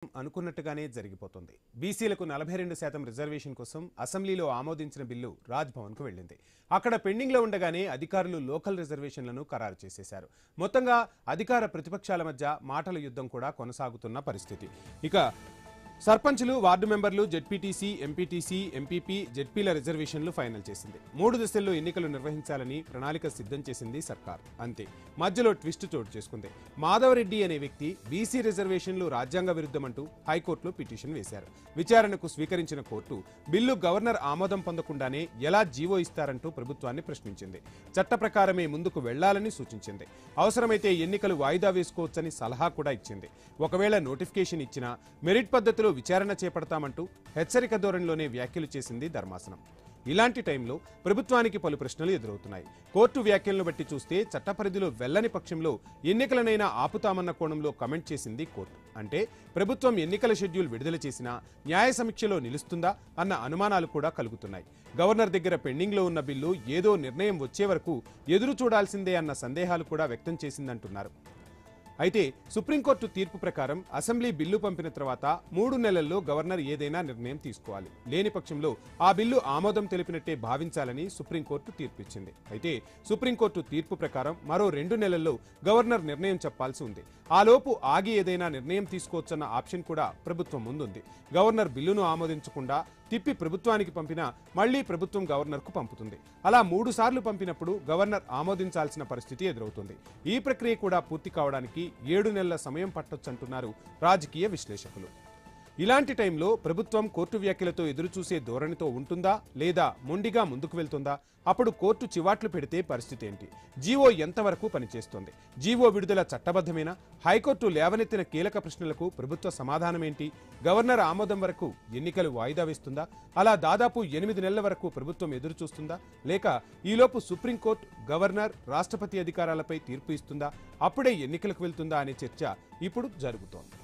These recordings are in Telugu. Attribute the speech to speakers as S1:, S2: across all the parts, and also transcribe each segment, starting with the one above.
S1: అనుకున్నట్టుగానే జరిగిపోతుంది. బీసీలకు 42% రిజర్వేషన్ కోసం అసెంబ్లీలో ఆమోదించిన బిల్లు రాజ్భవన్కు వెళ్ళింది. అక్కడ పెండింగ్లో ఉండగానే అధికారులు లోకల్ రిజర్వేషన్లను ఖరారు చేసేశారు. మొత్తంగా అధికార ప్రతిపక్షాల మధ్య మాటల యుద్ధం కూడా కొనసాగుతున్న పరిస్థితి. ఇక సర్పంచులు, వార్డు మెంబర్లు, జెడ్పీటీసీ, ఎంపీటీసీ, ఎంపీపీ, జెడ్పీల రిజర్వేషన్లు ఫైనల్ చేసింది. 3 దశల్లో ఎన్నికలు నిర్వహించాలని ప్రణాళిక సిద్ధం చేసింది సర్కార్. అంతే, మధ్యలో ట్విస్ట్ చోటు చేసుకుంది. మాధవరెడ్డి అనే వ్యక్తి బీసీ రిజర్వేషన్లు రాజ్యాంగ విరుద్ధమంటూ హైకోర్టులో పిటిషన్ వేశారు. విచారణకు స్వీకరించిన కోర్టు బిల్లు గవర్నర్ ఆమోదం పొందకుండానే ఎలా జీవో ఇస్తారంటూ ప్రభుత్వాన్ని ప్రశ్నించింది. చట్ట ప్రకారమే ముందుకు వెళ్లాలని సూచించింది. అవసరమైతే ఎన్నికలు వాయిదా వేసుకోవచ్చని సలహా కూడా ఇచ్చింది. ఒకవేళ నోటిఫికేషన్ ఇచ్చినా మెరిట్ పద్ధతిలో విచారణ చేపడతామంటూ హెచ్చరిక ధోరణిలోనే వ్యాఖ్యలు చేసింది ధర్మాసనం. ఇలాంటి టైంలో ప్రభుత్వానికి పలు ప్రశ్నలు ఎదురవుతున్నాయి. కోర్టు వ్యాఖ్యలను బట్టి చూస్తే చట్ట పరిధిలో వెళ్లని పక్షంలో ఎన్నికలనైనా ఆపుతామన్న కోణంలో కమెంట్ చేసింది కోర్టు. అంటే ప్రభుత్వం ఎన్నికల షెడ్యూల్ విడుదల చేసినా న్యాయ సమీక్షలో నిలుస్తుందా అన్న అనుమానాలు కూడా కలుగుతున్నాయి. గవర్నర్ దగ్గర పెండింగ్లో ఉన్న బిల్లు ఏదో నిర్ణయం వచ్చే వరకు ఎదురు చూడాల్సిందే అన్న సందేహాలు కూడా వ్యక్తం చేసిందంటున్నారు. అయితే సుప్రీంకోర్టు తీర్పు ప్రకారం అసెంబ్లీ బిల్లు పంపిన తర్వాత 3 నెలల్లో గవర్నర్ ఏదైనా నిర్ణయం తీసుకోవాలి. లేని పక్షంలో ఆ బిల్లు ఆమోదం తెలిపినట్టే భావించాలని సుప్రీంకోర్టు తీర్పు ఇచ్చింది. అయితే సుప్రీంకోర్టు తీర్పు ప్రకారం మరో 2 నెలల్లో గవర్నర్ నిర్ణయం చెప్పాల్సి ఉంది. ఆలోపు ఆగి ఏదైనా నిర్ణయం తీసుకోవచ్చన్న ఆప్షన్ కూడా ప్రభుత్వం ముందుంది. గవర్నర్ బిల్లును ఆమోదించకుండా తిప్పి ప్రభుత్వానికి పంపినా మళ్లీ ప్రభుత్వం గవర్నర్కు పంపుతుంది. అలా 3 సార్లు పంపినప్పుడు గవర్నర్ ఆమోదించాల్సిన పరిస్థితి ఎదురవుతుంది. ఈ ప్రక్రియ కూడా పూర్తి కావడానికి 7 నెలల సమయం పట్టొచ్చంటున్నారు రాజకీయ విశ్లేషకులు. ఇలాంటి టైంలో ప్రభుత్వం కోర్టు వ్యాఖ్యలతో ఎదురుచూసే ధోరణితో ఉంటుందా లేదా మొండిగా ముందుకు వెళ్తుందా? అప్పుడు కోర్టు చివాట్లు పెడితే పరిస్థితి ఏంటి? జీవో ఎంతవరకు పనిచేస్తోంది? జీవో విడుదల చట్టబద్ధమేనా? హైకోర్టు లేవనెత్తిన కీలక ప్రశ్నలకు ప్రభుత్వ సమాధానమేంటి? గవర్నర్ ఆమోదం వరకు ఎన్నికలు వాయిదా వేస్తుందా? అలా దాదాపు 8 నెలల వరకు ప్రభుత్వం ఎదురు చూస్తుందా? లేక ఈలోపు సుప్రీంకోర్టు గవర్నర్, రాష్ట్రపతి అధికారాలపై తీర్పు ఇస్తుందా? అప్పుడే ఎన్నికలకు వెళ్తుందా అనే చర్చ ఇప్పుడు జరుగుతోంది.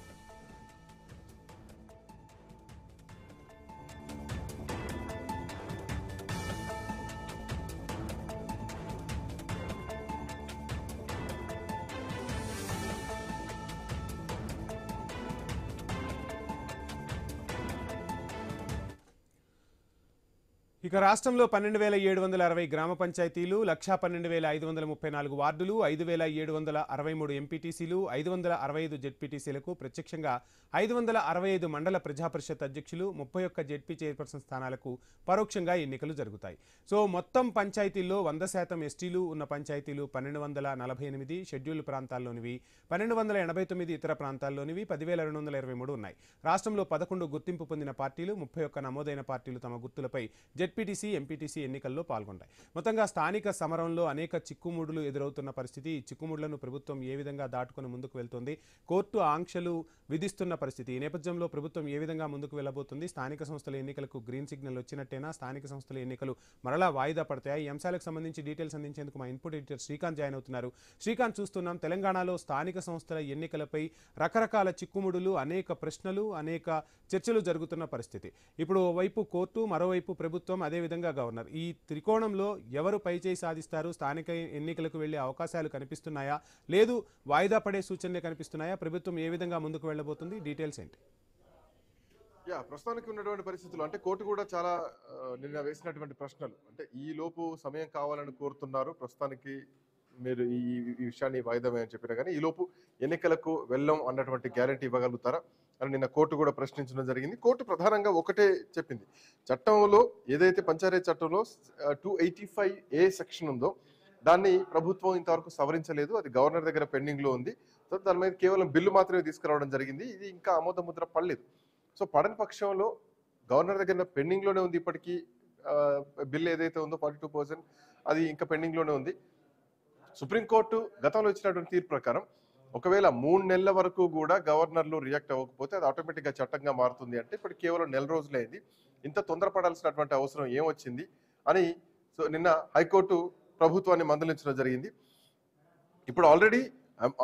S1: ఇక రాష్ట్రంలో 12,760 గ్రామ పంచాయతీలు, 1,12,534 వార్డులు, 5,763 ఎంపీటీసీలు, 565 జెడ్పీటీసీలకు ప్రత్యక్షంగా 565 మండల ప్రజాపరిషత్ అధ్యక్షులు, 31 జెడ్పీ చైర్పర్సన్ స్థానాలకు పరోక్షంగా ఎన్నికలు జరుగుతాయి. సో మొత్తం పంచాయతీల్లో 100% ఎస్టీలు ఉన్న పంచాయతీలు 1248, షెడ్యూల్ ప్రాంతాల్లోనివి 1289, ఇతర ప్రాంతాల్లోనివి 10,223 ఉన్నాయి. రాష్ట్రంలో 11 గుర్తింపు పొందిన పార్టీలు, 31 నమోదైన పార్టీలు తమ గుర్తులపై జెడ్పీటీసీ, ఎంపీటీసీ ఎన్నికల్లో పాల్గొంటాయి. మొత్తంగా స్థానిక సమరంలో అనేక చిక్కుముడులు ఎదురవుతున్న పరిస్థితి. ఈ చిక్కుముడులను ప్రభుత్వం ఏ విధంగా దాటుకుని ముందుకు వెళ్తుంది? కోర్టు ఆంక్షలు విధిస్తున్న పరిస్థితి. ఈ నేపథ్యంలో ప్రభుత్వం ఏ విధంగా ముందుకు వెళ్ళబోతుంది? స్థానిక సంస్థల ఎన్నికలకు గ్రీన్ సిగ్నల్ వచ్చినట్టేనా? స్థానిక సంస్థల ఎన్నికలు మరలా వాయిదా పడతాయా? ఈ అంశాలకు సంబంధించి డీటెయిల్స్ అందించేందుకు మా ఇన్పుట్ ఎడిటర్ శ్రీకాంత్ జాయిన్ అవుతున్నారు. శ్రీకాంత్, చూస్తున్నాం తెలంగాణలో స్థానిక సంస్థల ఎన్నికలపై రకరకాల చిక్కుముడులు, అనేక ప్రశ్నలు, అనేక చర్చలు జరుగుతున్న పరిస్థితి. ఇప్పుడు ఓవైపు కోర్టు, మరోవైపు ప్రభుత్వం, అదేవిధంగా గవర్నర్. ఈ త్రికోణంలో ఎవరు పైచేయి సాధిస్తారు? స్థానిక ఎన్నికలకు వెళ్లే అవకాశాలు కనిపిస్తున్నాయా? లేదు వాయిదా పడే సూచనలే కనిపిస్తున్నాయా? ప్రభుత్వం ఏ విధంగా ముందుకు వెళ్ళబోతుంది? డీటెయిల్స్ ఏంటి?
S2: ప్రస్తుతానికి ఉన్నటువంటి పరిస్థితులు అంటే కోర్టు కూడా చాలా నిన్న వేసినటువంటి ప్రశ్నలు అంటే ఈ లోపు సమయం కావాలని కోరుతున్నారు. ప్రస్తుతానికి మీరు ఈ విషయాన్ని వాయిదా వేయని చెప్పినా కానీ ఈ లోపు ఎన్నికలకు వెళ్ళం అన్నటువంటి గ్యారెంటీ ఇవ్వగలుగుతారా అని నిన్న కోర్టు కూడా ప్రశ్నించడం జరిగింది. కోర్టు ప్రధానంగా ఒకటే చెప్పింది, చట్టంలో ఏదైతే పంచాయతీ చట్టంలో 285A సెక్షన్ ఉందో దాన్ని ప్రభుత్వం ఇంతవరకు సవరించలేదు. అది గవర్నర్ దగ్గర పెండింగ్లో ఉంది. సో దాని మీద కేవలం బిల్లు మాత్రమే తీసుకురావడం జరిగింది. ఇది ఇంకా ఆమోద ముద్ర పడలేదు. సో పడని పక్షంలో గవర్నర్ దగ్గర పెండింగ్లోనే ఉంది. ఇప్పటికీ బిల్ ఏదైతే ఉందో 42% అది ఇంకా పెండింగ్లోనే ఉంది. సుప్రీంకోర్టు గతంలో ఇచ్చినటువంటి తీర్పు ప్రకారం ఒకవేళ 3 నెలల వరకు కూడా గవర్నర్లు రియాక్ట్ అవ్వకపోతే అది ఆటోమేటిక్గా చట్టంగా మారుతుంది. అంటే ఇప్పుడు కేవలం 4 రోజులే అయింది. ఇంత తొందరపడాల్సినటువంటి అవసరం ఏమొచ్చింది అని సో నిన్న హైకోర్టు ప్రభుత్వాన్ని మందలించడం జరిగింది. ఇప్పుడు ఆల్రెడీ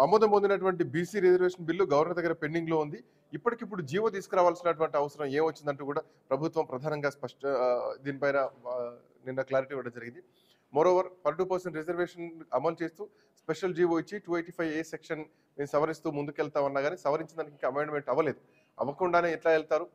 S2: ఆమోదం పొందినటువంటి బీసీ రిజర్వేషన్ బిల్లు గవర్నర్ దగ్గర పెండింగ్లో ఉంది. ఇప్పటికిప్పుడు జీవో తీసుకురావాల్సినటువంటి అవసరం ఏమొచ్చిందంటూ కూడా ప్రభుత్వం ప్రధానంగా దీనిపైన నిన్న క్లారిటీ ఇవ్వడం జరిగింది. మోరోవర్ 42% రిజర్వేషన్ అమలు చేస్తూ స్పెషల్ జీవో ఇచ్చి 285A సెక్షన్ మేము సవరిస్తూ ముందుకెళ్తామన్నా కానీ సవరించిన దానికి ఇంకా అమెండ్మెంట్ అవ్వలేదు. అవ్వకుండానే ఎట్లా వెళ్తారు?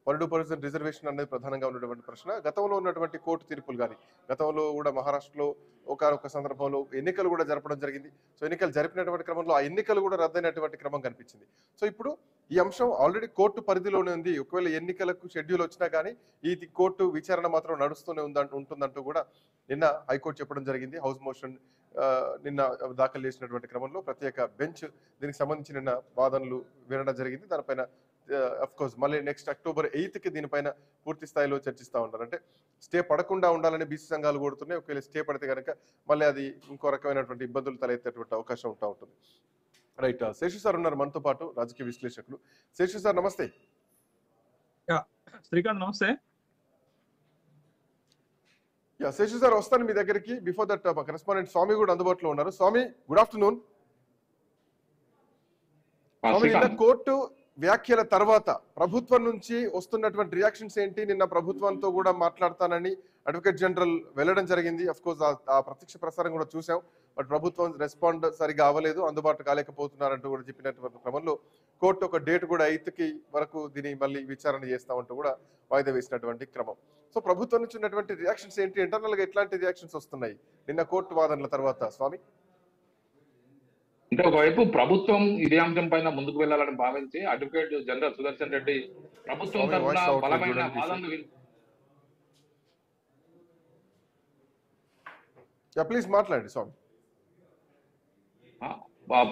S2: 12% రిజర్వేషన్ అనేది ప్రధానంగా ఉన్నటువంటి ప్రశ్న. గతంలో ఉన్నటువంటి కోర్టు తీర్పులు కానీ, గతంలో కూడా మహారాష్ట్రలో ఒకానొక సందర్భంలో ఎన్నికలు కూడా జరపడం జరిగింది. సో ఎన్నికలు జరిపినటువంటి క్రమంలో ఆ ఎన్నికలు కూడా రద్దయినటువంటి క్రమం కనిపించింది. సో ఇప్పుడు ఈ అంశం ఆల్రెడీ కోర్టు పరిధిలోనే ఉంది. ఒకవేళ ఎన్నికలకు షెడ్యూల్ వచ్చినా కానీ ఈ కోర్టు విచారణ మాత్రం నడుస్తూనే ఉంటుందంటూ కూడా నిన్న హైకోర్టు చెప్పడం జరిగింది. హౌస్ మోషన్ నిన్న దాఖలు చేసినటువంటి క్రమంలో ప్రత్యేక బెంచ్ దీనికి సంబంధించి నిన్న వాదనలు వినడం జరిగింది. దానిపైన కోర్స్ మళ్ళీ నెక్స్ట్ అక్టోబర్ 8కి దీనిపైన పూర్తి స్థాయిలో చర్చిస్తూ ఉన్నారు. అంటే స్టే పడకుండా ఉండాలని బీసీ సంఘాలు కోరుతున్నాయి. ఒకవేళ స్టే పడితే కనుక మళ్ళీ అది ఇంకో రకమైనటువంటి ఇబ్బందులు తలెత్తేటువంటి అవకాశం ఉంటుంది. రైట్, శేషు సార్ ఉన్నారు మనతో పాటు, రాజకీయ విశ్లేషకులు. శేషు సార్ నమస్తే.
S3: శ్రీకాంత్ నమస్తే.
S2: శేషు సార్ వస్తాను మీ దగ్గరికి. బిఫోర్ దట్ కరెస్పాండెంట్ స్వామి కూడా అందుబాటులో ఉన్నారు. స్వామి, గుడ్ ఆఫ్టర్నూన్. నిన్న కోర్టు వ్యాఖ్యల తర్వాత ప్రభుత్వం నుంచి వస్తున్నటువంటి రియాక్షన్స్ ఏంటి? నిన్న ప్రభుత్వంతో కూడా మాట్లాడతానని అడ్వకేట్ జనరల్ వెళ్ళడం జరిగింది. అఫ్ కోర్స్ ఆ ప్రత్యక్ష ప్రసారం కూడా చూసాం. బట్ ప్రభుత్వం రెస్పాండ్ సరిగా అవ్వలేదు, అందుబాటు కాలేకపోతున్నారంటూ కూడా చెప్పినటువంటి క్రమంలో కోర్టు ఒక డేట్ కూడా 8కి వరకు దీన్ని మళ్ళీ విచారణ చేస్తామంటూ కూడా వాయిదా వేసినటువంటి క్రమం. సో ప్రభుత్వం నుంచి ఉన్నటువంటి రియాక్షన్స్ ఏంటి? ఇంటర్నల్ గా ఎట్లాంటి రియాక్షన్స్ వస్తున్నాయి నిన్న కోర్టు వాదనల తర్వాత స్వామి?
S4: అంటే ఒకవైపు ప్రభుత్వం ఇదే అంశం పైన ముందుకు వెళ్లాలని భావించి అడ్వకేట్ జనరల్ సుదర్శన్ రెడ్డి ప్రభుత్వం తరఫున బలమైన వాదనలు
S2: ప్లీజ్ మాట్లాడండి స్వామి.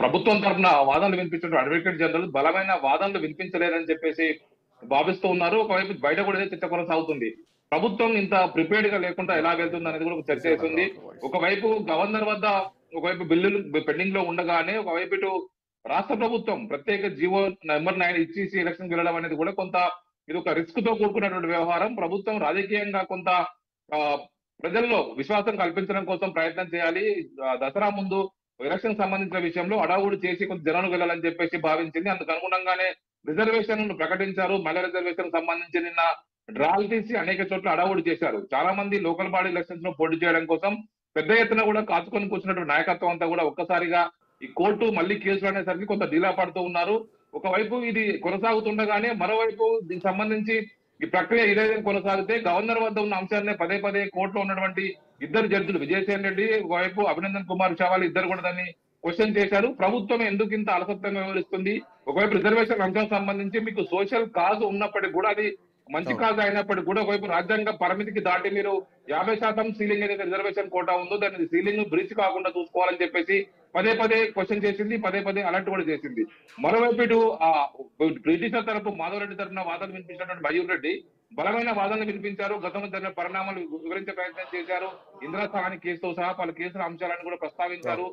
S4: ప్రభుత్వం తరఫున వాదనలు వినిపించిన అడ్వకేట్ జనరల్ బలమైన వాదనలు వినిపించలేదని చెప్పేసి భావిస్తూ ఉన్నారు. ఒకవైపు బయట కూడా చర్చ కొనసాగుతుంది. ప్రభుత్వం ఇంత ప్రిపేర్డ్ గా లేకుండా ఎలా వెళ్తుంది అనేది కూడా ఒక చర్చ చేస్తుంది. ఒకవైపు గవర్నర్ వద్ద ఒకవైపు బిల్లులు పెండింగ్ లో ఉండగానే ఒకవైపు ఇటు రాష్ట్ర ప్రభుత్వం ప్రత్యేక జీవో నెంబర్ 9 ఇచ్చేసి ఎలక్షన్ వెళ్ళడం అనేది కూడా కొంత ఇది ఒక రిస్క్ తో కూడుకున్నటువంటి వ్యవహారం. ప్రభుత్వం రాజకీయంగా కొంత ప్రజల్లో విశ్వాసం కల్పించడం కోసం ప్రయత్నం చేయాలి. దసరా ముందు ఎలక్షన్ సంబంధించిన విషయంలో అడావుడు చేసి కొంత జనాలు వెళ్ళాలని చెప్పేసి భావించింది. అందుకు అనుగుణంగానే రిజర్వేషన్ ప్రకటించారు. మహిళా రిజర్వేషన్ సంబంధించి నిన్న డ్రాల్ తీసి అనేక చోట్ల అడావుడు చేశారు. చాలా మంది లోకల్ బాడీ ఎలక్షన్స్ లో పోటీ చేయడం కోసం పెద్ద ఎత్తున కూడా కాచుకొని కూర్చున్నటువంటి నాయకత్వం అంతా కూడా ఒక్కసారిగా ఈ కోర్టు మళ్ళీ కేసులు అనేసరికి కొంత డీలా పడుతూ ఉన్నారు. ఒకవైపు ఇది కొనసాగుతుండగానే మరోవైపు దీనికి సంబంధించి ఈ ప్రక్రియ ఇదే కొనసాగితే గవర్నర్ వద్ద ఉన్న అంశాన్ని పదే పదే కోర్టులో ఉన్నటువంటి ఇద్దరు జడ్జిలు విజయసేన్ రెడ్డి, ఒకవైపు అభినందన్ కుమార్ చావాలి, ఇద్దరు కూడా దాన్ని క్వశ్చన్ చేశారు. ప్రభుత్వం ఎందుకు ఇంత అలసత్వంగా వ్యవహరిస్తుంది? ఒకవైపు రిజర్వేషన్ అంశం సంబంధించి మీకు సోషల్ కాజ్ ఉన్నప్పటికీ కూడా అది మంచి కాజ్ అయినప్పటికీ కూడా ఒకవైపు రాజ్యాంగ పరిమితికి దాటి మీరు 50% సీలింగ్ ఏదైతే రిజర్వేషన్ కోటా ఉందో దాన్ని సీలింగ్ బ్రీచ్ కాకుండా చూసుకోవాలని చెప్పేసి పదే పదే క్వశ్చన్ చేసింది, పదే పదే అలర్ట్ కూడా చేసింది. మరోవైపు ఇటు బ్రిటిషర్ తరపు మాధవరెడ్డి తరఫున వాదనలు వినిపించినటువంటి మయూర్ రెడ్డి బలమైన వాదనలు వినిపించారు. గతంలో జరిగిన పరిణామాలు వివరించే ప్రయత్నం చేశారు. ఇందిరా సహాని కేసుతో సహా పలు కేసుల అంశాలను కూడా ప్రస్తావించారు.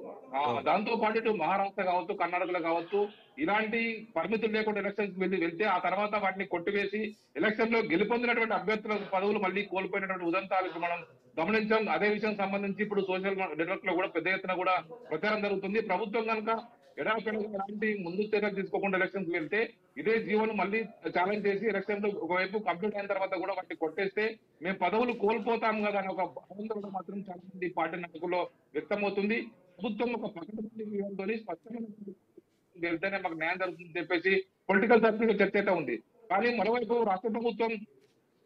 S4: దాంతో పాటు ఇటు మహారాష్ట్ర కావచ్చు, కర్ణాటకలో కావచ్చు, ఇలాంటి పరిమితులు లేకుండా ఎలక్షన్స్ వెళ్తే ఆ తర్వాత వాటిని కొట్టివేసి ఎలక్షన్ లో గెలుపొందినటువంటి అభ్యర్థుల పదవులు మళ్ళీ కోల్పోయినటువంటి ఉదంతాలు మనం గమనించాం. అదే విషయం సంబంధించి ఇప్పుడు సోషల్ నెట్వర్క్ లో కూడా పెద్ద ఎత్తున కూడా ప్రచారం జరుగుతుంది. ప్రభుత్వం కనుక ఎలాంటి ముందు చర్యలు తీసుకోకుండా ఎలక్షన్స్ వెళ్తే ఇదే జీవోను మళ్ళీ ఛాలెంజ్ చేసి ఎలక్షన్ ఒకవైపు కంప్లీట్ అయిన తర్వాత కూడా వాటిని కొట్టేస్తే మేము పదవులు కోల్పోతాం కదా అని ఒక భావన మాత్రం చాలా మంది పార్టీ నాయకుల్లో వ్యక్తమవుతుంది. ప్రభుత్వం ఒక ప్రకటన స్పష్టమైన వెళ్తేనే మాకు న్యాయం జరుగుతుందని చెప్పేసి పొలిటికల్ సర్కిల్ చర్చ అయితే ఉంది. కానీ మరోవైపు రాష్ట్ర ప్రభుత్వం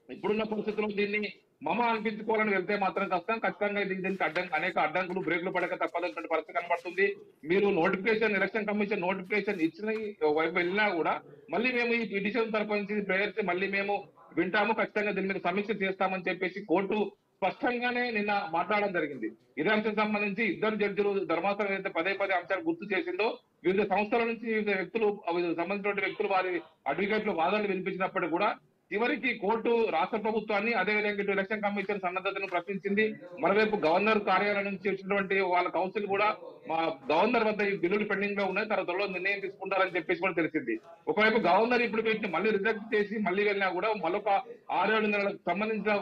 S4: ఇప్పుడున్న పరిస్థితుల్లో దీన్ని మమ అనిపించుకోవాలని వెళ్తే మాత్రం కష్టం. ఖచ్చితంగా దీనికి అనేక అడ్డంకులు బ్రేకులు పడక తప్పదన్నటువంటి పరిస్థితి కనబడుతుంది. మీరు నోటిఫికేషన్ ఎలక్షన్ కమిషన్ నోటిఫికేషన్ ఇచ్చిన వైపు వెళ్ళినా కూడా మళ్ళీ మేము ఈ పిటిషన్ తరపు నుంచి ప్రేయర్స్ మళ్ళీ మేము వింటాము, ఖచ్చితంగా దీని మీద సమీక్ష చేస్తామని చెప్పేసి కోర్టు స్పష్టంగానే నిన్న మాట్లాడడం జరిగింది. ఇదే అంశం సంబంధించి ఇద్దరు జడ్జిలు ధర్మాసనం అయితే పదే పదే అంశాలు గుర్తు చేసిందో వివిధ సంస్థల నుంచి వివిధ వ్యక్తులు సంబంధించిన వ్యక్తులు వారి అడ్వకేట్లు వాదనలు వినిపించినప్పటికీ కూడా చివరికి కోర్టు రాష్ట్ర ప్రభుత్వాన్ని అదేవిధంగా ఇటు ఎలక్షన్ కమిషన్ సన్నద్ధతను ప్రశ్నించింది. మరోవైపు గవర్నర్ కార్యాలయం నుంచి వచ్చినటువంటి వాళ్ళ కౌన్సిల్ కూడా మా గవర్నర్ వద్ద ఈ బిల్లులు పెండింగ్ లో ఉన్నాయి, త్వరలో నిర్ణయం తీసుకుంటారని చెప్పేసి కూడా తెలిసింది. ఒకవైపు గవర్నర్ ఇప్పుడు వీటిని మళ్ళీ రిజెక్ట్ చేసి మళ్ళీ వెళ్ళినా కూడా మరొక 6-7 నెలలకు సంబంధించిన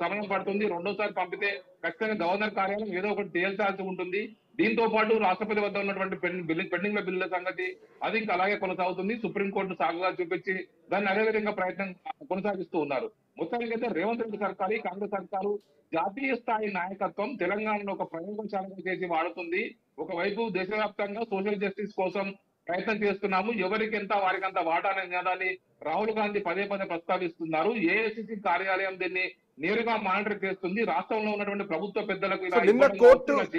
S4: సమయం పడుతుంది. రెండోసారి పంపితే ఖచ్చితంగా గవర్నర్ కార్యాలయం ఏదో ఒకటి తేల్చాల్సి ఉంటుంది. దీంతో పాటు రాష్ట్రపతి వద్ద ఉన్నటువంటి పెండింగ్ లో బిల్లుల సంగతి అది ఇంకా అలాగే కొనసాగుతుంది. సుప్రీంకోర్టు సాగుగా చూపించి దాన్ని అదేవిధంగా ప్రయత్నం కొనసాగిస్తూ ఉన్నారు. మొత్తానికైతే రేవంత్ రెడ్డి సర్కారు, కాంగ్రెస్ సర్కారు జాతీయ స్థాయి నాయకత్వం తెలంగాణలో ఒక ప్రయోగశాలను చేసి వాడుతుంది. ఒకవైపు దేశవ్యాప్తంగా సోషల్ జస్టిస్ కోసం ప్రయత్నం చేస్తున్నాము. ఎవరికి ఎంత వారికి అంత వాటా అనేది రాహుల్ గాంధీ పదే పదే ప్రస్తావిస్తున్నారు. ఏఐసిసి కార్యాలయం దీన్ని నేరుగా మానిటర్ చేస్తుంది. రాష్ట్రంలో ఉన్నటువంటి ప్రభుత్వ పెద్దలకు
S2: సో నిన్న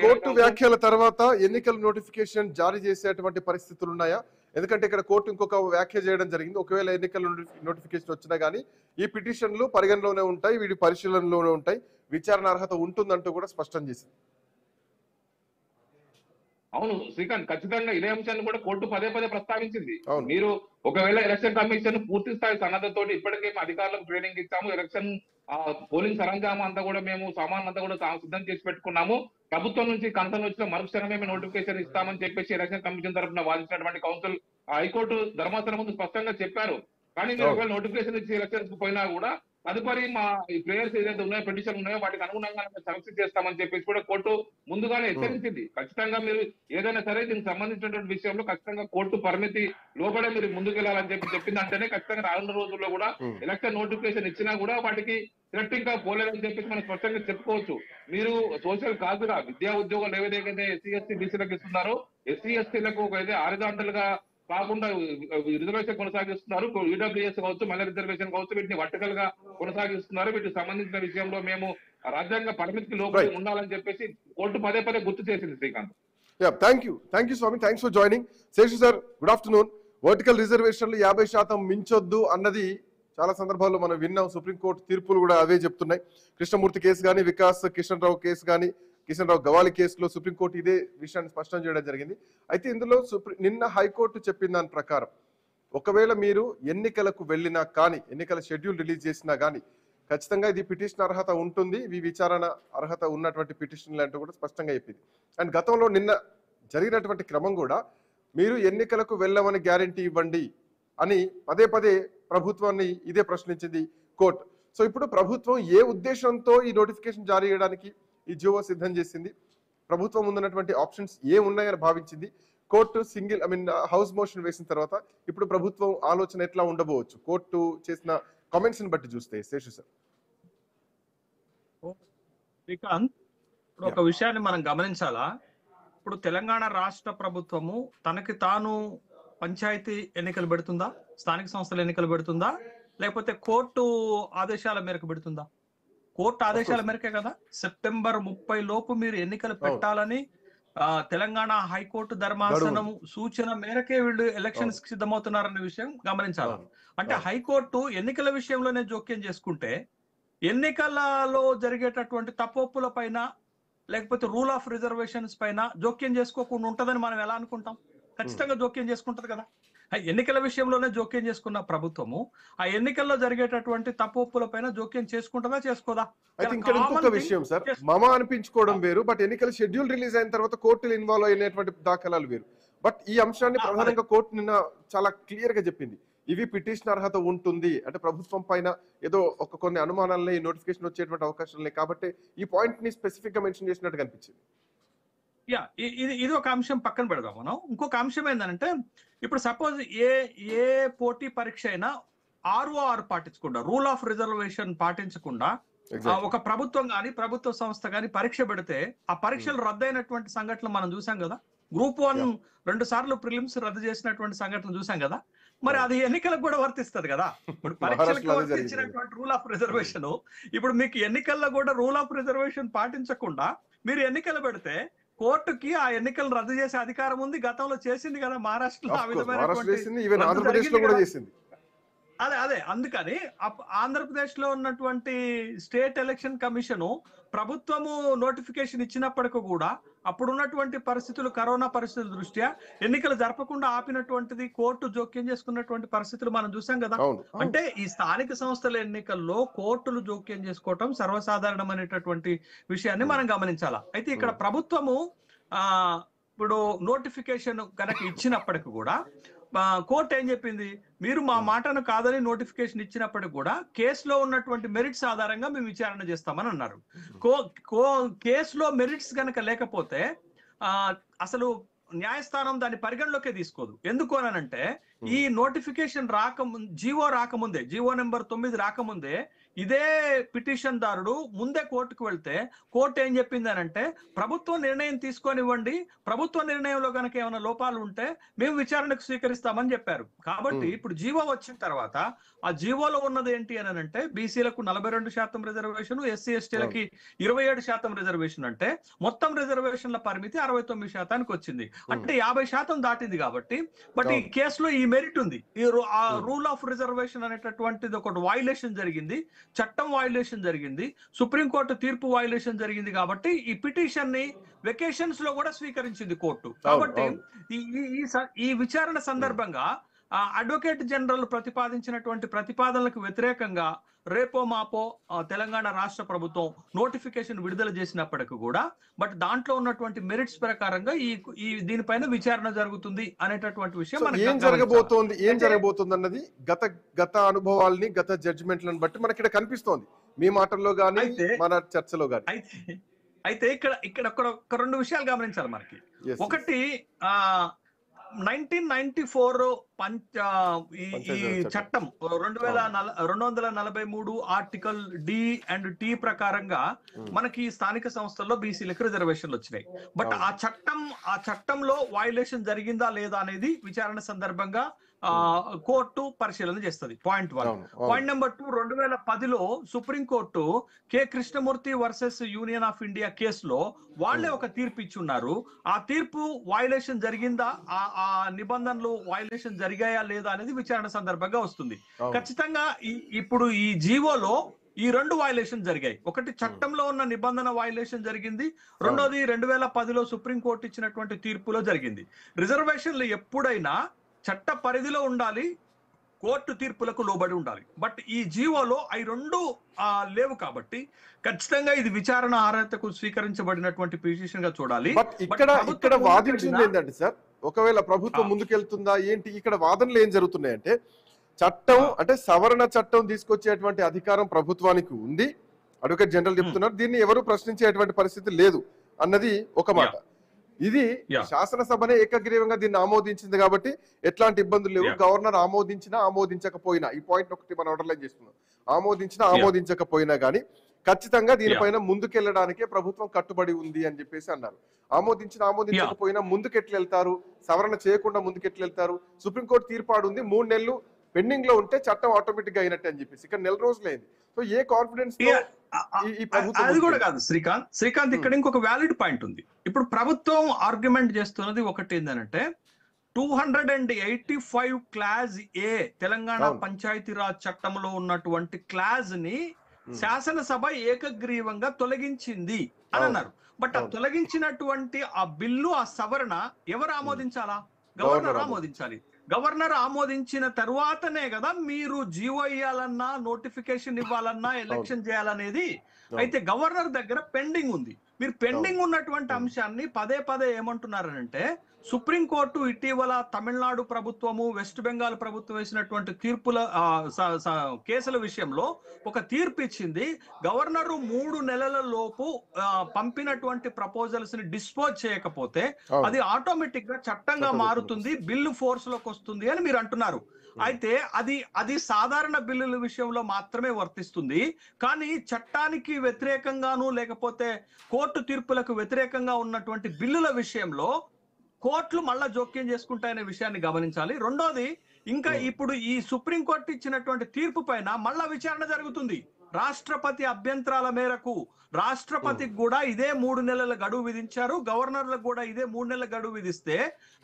S2: కోర్టు వ్యాఖ్యల తర్వాత ఎన్నికల నోటిఫికేషన్ జారీ చేసేటువంటి పరిస్థితులు ఉన్నాయా? ఎందుకంటే ఇక్కడ కోర్టు ఇంకొక వ్యాఖ్య చేయడం జరిగింది. ఒకవేళ ఎన్నికల నోటిఫికేషన్ వచ్చినా కానీ ఈ పిటిషన్లు పరిగణలోనే ఉంటాయి, వీటి పరిశీలనలోనే ఉంటాయి, విచారణ అర్హత ఉంటుందంటూ కూడా స్పష్టం చేసింది.
S4: అవును శ్రీకాంత్, ఖచ్చితంగా ఇదే అంశాన్ని కూడా కోర్టు పదే పదే ప్రస్తావించింది. మీరు ఒకవేళ ఎలక్షన్ కమిషన్ పూర్తి స్థాయి సన్నద్ధతో ఇప్పటికే అధికారులకు ట్రైనింగ్ ఇచ్చాము, ఎలక్షన్ పోలింగ్ సరంజామా అంతా కూడా మేము సామాన్ అంతా కూడా సిద్ధం చేసి పెట్టుకున్నాము, ప్రభుత్వం నుంచి కన్సర్న్ వచ్చిన మరుక్షణమే మేము నోటిఫికేషన్ ఇస్తామని చెప్పేసి ఎలక్షన్ కమిషన్ తరఫున వాదించినటువంటి కౌన్సిల్ హైకోర్టు ధర్మాసనం ముందు స్పష్టంగా చెప్పారు. కానీ మీరు ఒకవేళ నోటిఫికేషన్ ఇచ్చి ఎలక్షన్స్ పోయినా కూడా తదుపరి మా ఈ ప్లేయర్స్ ఏదైతే ఉన్నాయో, పిటిషన్ ఉన్నాయో వాటికి అనుగుణంగా సమీక్ష చేస్తామని చెప్పేసి కూడా కోర్టు ముందుగానే హెచ్చరించింది. ఖచ్చితంగా మీరు ఏదైనా సరే దీనికి సంబంధించినటువంటి విషయంలో ఖచ్చితంగా కోర్టు పరిమితి లోపడే మీరు ముందుకెళ్లాలని చెప్పిందంటేనే ఖచ్చితంగా రానున్న రోజుల్లో కూడా ఎలక్షన్ నోటిఫికేషన్ ఇచ్చినా కూడా వాటికి థ్రెట్ గా పోలేదని చెప్పేసి మనం స్పష్టంగా చెప్పుకోవచ్చు. మీరు సోషల్ కాదుగా విద్యా ఉద్యోగాలు ఏవైతే ఎస్సీ ఎస్టీ బీసీలకు ఇస్తున్నారో, ఎస్సీ ఎస్టీలకు అయితే హారిజాంటల్ గా కాకుండా రిజర్వేషన్ కొనసాగిస్తున్నారు. ఈడబ్ల్యూఎస్ కావచ్చు, మహిళా రిజర్వేషన్ కావచ్చు, వీటిని వర్టికల్ గా కొనసాగిస్తున్నారు. వీటికి సంబంధించిన విషయంలో మేము రాజ్యాంగ పరిమితికి లోపలి ఉండాలని చెప్పేసి కోర్టు పదే పదే గుర్తు చేసింది. శ్రీకాంత్,
S2: థ్యాంక్ యూ స్వామి, thanks for joining. Seshu sir, good afternoon. Vertical రిజర్వేషన్లు 50% మించొద్దు అన్నది చాలా సందర్భాల్లో మనం విన్నాం. సుప్రీంకోర్టు తీర్పులు కూడా అవే చెప్తున్నాయి. కృష్ణమూర్తి కేసు కానీ, వికాస్ కిషన్ రావు కేసు కానీ, కిషన్ రావు గవాలి కేసులో సుప్రీంకోర్టు ఇదే విషయాన్ని స్పష్టం చేయడం జరిగింది. అయితే ఇందులో నిన్న హైకోర్టు చెప్పిన దాని ప్రకారం ఒకవేళ మీరు ఎన్నికలకు వెళ్ళినా కానీ, ఎన్నికల షెడ్యూల్ రిలీజ్ చేసినా కానీ ఖచ్చితంగా ఇది పిటిషన్ అర్హత ఉంటుంది, ఇవి విచారణ అర్హత ఉన్నటువంటి పిటిషన్లు అంటూ కూడా స్పష్టంగా చెప్పింది. అండ్ గతంలో నిన్న జరిగినటువంటి క్రమం కూడా మీరు ఎన్నికలకు వెళ్ళమని గ్యారంటీ ఇవ్వండి అని పదే పదే ప్రభుత్వాన్ని ఇదే ప్రశ్నించింది కోర్టు. సో ఇప్పుడు ప్రభుత్వం ఏ ఉద్దేశంతో ఈ నోటిఫికేషన్ జారీ చేయడానికి ఈ జియో సిద్ధం చేసింది, ప్రభుత్వం ముందున్నటువంటి ఆప్షన్స్ ఏమున్నాయని భావించింది, కోర్టు హౌస్ మోషన్ వేసిన తర్వాత ఇప్పుడు ప్రభుత్వం ఆలోచన ఎట్లా ఉండబోవచ్చు కోర్టు చేసిన కామెంట్స్ ని బట్టి చూస్తే? శేషు సార్.
S3: శ్రీకాంత్, ఇప్పుడు ఒక విషయాన్ని మనం గమనించాలా. ఇప్పుడు తెలంగాణ రాష్ట్ర ప్రభుత్వము తనకి తాను పంచాయతీ ఎన్నికలు పెడుతుందా, స్థానిక సంస్థల ఎన్నికలు పెడుతుందా, లేకపోతే కోర్టు ఆదేశాల మేరకు పెడుతుందా? కోర్టు ఆదేశాల మేరకే కదా. సెప్టెంబర్ 30 లోపు మీరు ఎన్నికలు పెట్టాలని తెలంగాణ హైకోర్టు ధర్మాసనం సూచన మేరకే వీళ్ళు ఎలక్షన్స్ కి సిద్ధమవుతున్నారనే విషయం గమనించాలి. అంటే హైకోర్టు ఎన్నికల విషయంలోనే జోక్యం చేసుకుంటే ఎన్నికలలో జరిగేటటువంటి తప్పొప్పుల పైన లేకపోతే రూల్ ఆఫ్ రిజర్వేషన్స్ పైన జోక్యం చేసుకోకుండా ఉంటదని మనం ఎలా అనుకుంటాం? ఖచ్చితంగా జోక్యం చేసుకుంటది కదా. ఎన్నికల విషయంలోనే జోక్యం చేసుకున్న ప్రభుత్వము ఆ ఎన్నికల్లో జరిగేటటువంటి తప్పొప్పుల పైన జోక్యం చేసుకుంటుందా, చేసుకోదా?
S2: ఇంకొక విషయం సార్, మమ అనిపించుకోవడం వేరు, బట్ ఎన్నికల షెడ్యూల్ రిలీజ్ అయిన తర్వాత కోర్టులు ఇన్వాల్వ్ అయినటువంటి దాఖలాలు వేరు. బట్ ఈ అంశాన్ని ప్రధానంగా కోర్టు నిన్న చాలా క్లియర్ గా చెప్పింది, ఇవి పిటిషన్ అర్హత ఉంటుంది అంటే ప్రభుత్వం పైన ఏదో కొన్ని అనుమానాలని నోటిఫికేషన్ వచ్చేటువంటి అవకాశాలు ఉన్నాయి కాబట్టి ఈ పాయింట్ ని స్పెసిఫిక్ గా మెన్షన్ చేసినట్టు కనిపించింది.
S3: ఇది ఒక అంశం పక్కన పెడదాం మనం. ఇంకొక అంశం ఏంటంటే, ఇప్పుడు సపోజ్ ఏ పోటీ పరీక్ష అయినా ROR పాటించకుండా, రూల్ ఆఫ్ రిజర్వేషన్ పాటించకుండా ఒక ప్రభుత్వం కానీ ప్రభుత్వ సంస్థ కానీ పరీక్ష పెడితే ఆ పరీక్షలు రద్దయినటువంటి సంఘటనలు మనం చూసాం కదా. గ్రూప్ 1 2 సార్లు ప్రిలిమ్స్ రద్దు చేసినటువంటి సంఘటనలు చూసాం కదా. మరి అది ఎన్నికలకు కూడా వర్తిస్తుంది కదా. ఇప్పుడు పరీక్షలకు వర్తించినటువంటి రూల్ ఆఫ్ రిజర్వేషన్ ఇప్పుడు మీకు ఎన్నికల్లో కూడా రూల్ ఆఫ్ రిజర్వేషన్ పాటించకుండా మీరు ఎన్నికలు పెడితే కోర్టుకి ఆ ఎన్నికలు రద్దు చేసే అధికారం ఉంది. గతంలో చేసింది కదా మహారాష్ట్రలో. ఆ విధమైన అదే అందుకని ఆంధ్రప్రదేశ్ లో ఉన్నటువంటి స్టేట్ ఎలక్షన్ కమిషన్ ప్రభుత్వము నోటిఫికేషన్ ఇచ్చినప్పటికీ కూడా అప్పుడున్నటువంటి పరిస్థితులు, కరోనా పరిస్థితుల దృష్ట్యా ఎన్నికలు జరపకుండా ఆపినటువంటిది కోర్టు జోక్యం చేసుకున్నటువంటి పరిస్థితులు మనం చూసాం కదా. అంటే ఈ స్థానిక సంస్థల ఎన్నికల్లో కోర్టులు జోక్యం చేసుకోవటం సర్వసాధారణమైనటువంటి విషయాన్ని మనం గమనించాలా. అయితే ఇక్కడ ప్రభుత్వము ఇప్పుడు నోటిఫికేషన్ కనుక ఇచ్చినప్పటికీ కూడా కోర్టు ఏం చెప్పింది, మీరు మా మాటను కాదని నోటిఫికేషన్ ఇచ్చినప్పటికీ కూడా కేసులో ఉన్నటువంటి మెరిట్స్ ఆధారంగా మేము విచారణ చేస్తామని అన్నారు. కేసులో మెరిట్స్ కనుక లేకపోతే అసలు న్యాయస్థానం దాన్ని పరిగణలోకే తీసుకోదు. ఎందుకు అనంటే ఈ నోటిఫికేషన్ రాకముందే, జీవో నెంబర్ 9 రాకముందే ఇదే పిటిషన్ దారుడు ముందే కోర్టుకు వెళ్తే కోర్టు ఏం చెప్పింది అంటే ప్రభుత్వం నిర్ణయం తీసుకొనివ్వండి, ప్రభుత్వ నిర్ణయంలో కనుక ఏమైనా లోపాలు ఉంటే మేము విచారణకు స్వీకరిస్తామని చెప్పారు. కాబట్టి ఇప్పుడు జీవో వచ్చిన తర్వాత ఆ జీవోలో ఉన్నది ఏంటి అని అంటే బీసీలకు 42% రిజర్వేషన్, ఎస్సీ ఎస్టీలకి 27% రిజర్వేషన్, అంటే మొత్తం రిజర్వేషన్ల పరిమితి 69% వచ్చింది. అంటే 50% దాటింది. కాబట్టి బట్ ఈ కేసులో ఈ మెరిట్ ఉంది. ఈ రూల్ ఆఫ్ రిజర్వేషన్ అనేటటువంటిది ఒకటి వైలేషన్ జరిగింది, చట్టం వైలేషన్ జరిగింది, సుప్రీంకోర్టు తీర్పు వైలేషన్ జరిగింది. కాబట్టి ఈ పిటిషన్ ని వెకేషన్స్ లో కూడా స్వీకరించింది కోర్టు. కాబట్టి ఈ విచారణ సందర్భంగా అడ్వకేట్ జనరల్ ప్రతిపాదించినటువంటి ప్రతిపాదనలకు వ్యతిరేకంగా రేపో మాపో తెలంగాణ రాష్ట్ర ప్రభుత్వం నోటిఫికేషన్ విడుదల చేసినప్పటికీ కూడా బట్ దాంట్లో ఉన్నటువంటి మెరిట్స్ ప్రకారంగా ఈ దీనిపైన విచారణ జరుగుతుంది అనేటటువంటి విషయం
S2: ఏం జరగబోతుంది అన్నది గత అనుభవాల్ని, గత జడ్జిమెంట్లను బట్టి మనకి ఇక్కడ కనిపిస్తోంది, మీ మాటల్లో గానీ మన చర్చలో గానీ.
S3: అయితే ఇక్కడ ఒక 2 విషయాలు గమనించాలి మనకి. ఒకటి 1994 ఈ చట్టం 243 ఆర్టికల్ డి అండ్ టి ప్రకారంగా మనకి స్థానిక సంస్థల్లో బీసీలకు రిజర్వేషన్లు వచ్చినాయి. బట్ ఆ చట్టంలో వైలేషన్ జరిగిందా లేదా అనేది విచారణ సందర్భంగా కోర్టు పరిశీలన చేస్తుంది. పాయింట్ 1. పాయింట్ నెంబర్ 2, 2010లో Supreme Court K Krishnamurthy versus Union of India కేసులో వాళ్లే ఒక తీర్పు ఇచ్చున్నారు. ఆ తీర్పు వైలేషన్ జరిగిందా, ఆ నిబంధనలు వైలేషన్ జరిగాయా లేదా అనేది విచారణ సందర్భంగా వస్తుంది. ఖచ్చితంగా ఇప్పుడు ఈ జీవోలో ఈ 2 వైలేషన్ జరిగాయి. ఒకటి చట్టంలో ఉన్న నిబంధన వైలేషన్ జరిగింది, రెండోది 2010లో సుప్రీంకోర్టు ఇచ్చినటువంటి తీర్పులో జరిగింది. రిజర్వేషన్లు ఎప్పుడైనా చట్ట పరిధిలో ఉండాలి, కోర్టు తీర్పులకు లోబడి ఉండాలి. బట్ ఈ జీవోలో అవి 2 లేవు. కాబట్టి ఖచ్చితంగా ఇది విచారణ అర్హతకు స్వీకరించబడినటువంటి పిటిషన్ గా చూడాలి.
S2: బట్ ఇక్కడ వాదించింది ఏంటంటే సార్, ఒకవేళ ప్రభుత్వం ముందుకెళ్తుందా ఏంటి, ఇక్కడ వాదనలు ఏం జరుగుతున్నాయంటే చట్టం అంటే సవరణ చట్టం తీసుకొచ్చేటువంటి అధికారం ప్రభుత్వానికి ఉంది, అడ్వకేట్ జనరల్ చెప్తున్నారు, దీన్ని ఎవరు ప్రశ్నించేటువంటి పరిస్థితి లేదు అన్నది ఒక మాట. ఇది శాసనసభనే ఏకగ్రీవంగా దీన్ని ఆమోదించింది కాబట్టి ఎట్లాంటి ఇబ్బందులు లేవు. గవర్నర్ ఆమోదించినా ఆమోదించకపోయినా, ఈ పాయింట్ ఒకటి మనం అండర్లైన్ చేస్తున్నాం, ఆమోదించినా ఆమోదించకపోయినా గానీ ఖచ్చితంగా దీనిపైన ముందుకెళ్లడానికే ప్రభుత్వం కట్టుబడి ఉంది అని చెప్పేసి అన్నారు. ఆమోదించకపోయినా ముందుకెట్లు వెళ్తారు, సవరణ చేయకుండా ముందుకెట్లు వెళ్తారు. సుప్రీంకోర్టు తీర్పాడు ఉంది, 3 నెలలు పెండింగ్ లో ఉంటే చట్టం ఆటోమేటిక్ గా అయినట్టు అని చెప్పేసి ఇక్కడ 4 రోజులైంది. సో ఏ కాన్ఫిడెన్స్
S3: అది కూడా కాదు శ్రీకాంత్ ఇక్కడ ఇంకొక వ్యాలిడ్ పాయింట్ ఉంది. ఇప్పుడు ప్రభుత్వం ఆర్గ్యుమెంట్ చేస్తున్నది ఒకటి ఏంటంటే 285 క్లాజ్ ఏ తెలంగాణ పంచాయతీరాజ్ చట్టంలో ఉన్నటువంటి క్లాజ్ ని శాసనసభ ఏకగ్రీవంగా తొలగించింది అని అన్నారు. బట్ ఆ తొలగించినటువంటి ఆ బిల్లు, ఆ సవరణ ఎవరు ఆమోదించాలా? గవర్నర్ ఆమోదించాలి. గవర్నర్ ఆమోదించిన తర్వాతనే కదా మీరు జీవో ఇవ్వాలన్నా, నోటిఫికేషన్ ఇవ్వాలన్నా, ఎలక్షన్ చేయాలనేది. అయితే గవర్నర్ దగ్గర పెండింగ్ ఉంది. మీరు పెండింగ్ ఉన్నటువంటి అంశాన్ని పదే ఏమంటున్నారనంటే సుప్రీంకోర్టు ఇటీవల తమిళనాడు ప్రభుత్వము, వెస్ట్ బెంగాల్ ప్రభుత్వం వేసినటువంటి తీర్పుల కేసుల విషయంలో ఒక తీర్పు ఇచ్చింది. గవర్నరు 3 నెలల లోపు పంపినటువంటి ప్రపోజల్స్ ని డిస్పోజ్ చేయకపోతే అది ఆటోమేటిక్ గా చట్టంగా మారుతుంది, బిల్లు ఫోర్స్ లోకి వస్తుంది అని మీరు అంటున్నారు. అయితే అది సాధారణ బిల్లుల విషయంలో మాత్రమే వర్తిస్తుంది. కానీ చట్టానికి వ్యతిరేకంగాను లేకపోతే కోర్టు తీర్పులకు వ్యతిరేకంగా ఉన్నటువంటి బిల్లుల విషయంలో కోర్టులు మళ్ళా జోక్యం చేసుకుంటాయనే విషయాన్ని గమనించాలి. రెండోది, ఇంకా ఇప్పుడు ఈ సుప్రీంకోర్టు ఇచ్చినటువంటి తీర్పు పైన మళ్ళా విచారణ జరుగుతుంది. రాష్ట్రపతి అభ్యంతరాల మేరకు రాష్ట్రపతికి కూడా ఇదే 3 నెలల గడువు విధించారు, గవర్నర్లకు కూడా ఇదే 3 నెలల గడువు విధిస్తే